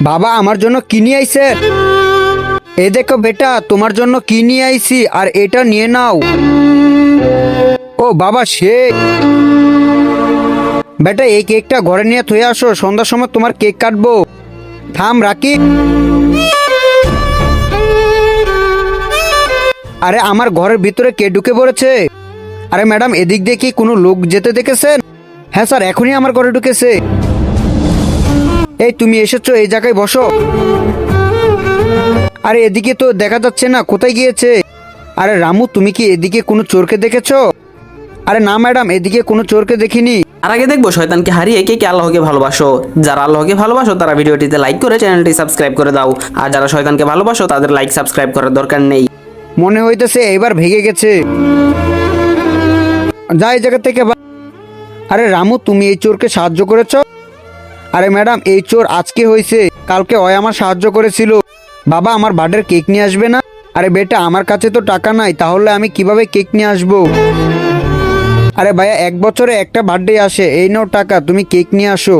বাবা আমার জন্য কি নিয়ে আইছে? এ দেখো বেটা, তোমার জন্য কি নিয়ে আইছি, আর এটা নিয়ে নাও। ও বাবা, সে বেটা এই কেকটা ঘরে নিয়ে থয়ে আসো, সন্ধ্যার সময় তোমার কেক কাটবো। থাম রাকি। আরে আমার ঘরের ভিতরে কে ঢুকে পড়েছে? আরে ম্যাডাম, এদিক দিয়ে কি কোনো লোক যেতে দেখেছেন? হ্যাঁ স্যার, এখনই আমার ঘরে ঢুকেছে। এই তুমি এসেছো, এই জায়গায় বসো। আরে এদিকে তো দেখা যাচ্ছে না, কোথায় গিয়েছে? আরে রামু, তুমি কি এদিকে কোনো চোরকে দেখেছো? আরে না ম্যাডাম, এদিকে কোনো চোরকে দেখিনি। আর আগে দেখবো শয়তানকে হারিয়ে কে কে আল্লাহকে ভালোবাসো। যারা আল্লাহকে ভালোবাসো তারা ভিডিওটিতে লাইক করে চ্যানেলটি সাবস্ক্রাইব করে দাও, আর যারা শয়তানকে ভালোবাসো তাদের লাইক সাবস্ক্রাইব করার দরকার নেই। মনে হইতেছে এবার ভেঙে গেছে। যাই জায়গা থেকে আরে রামু, তুমি এই চোরকে সাহায্য করেছো? আরে ম্যাডাম, এই চোর আজকে হয়েছে, কালকে ওই আমার সাহায্য করেছিল। বাবা, আমার বার্থডের কেক নিয়ে আসবে না? আরে বেটা, আমার কাছে তো টাকা নাই, তাহলে আমি কিভাবে কেক নিয়ে আসবো? আরে ভাইয়া, 1 বছরে একটা বার্থডে আসে, এই নাও টাকা, তুমি কেক নিয়ে আসো।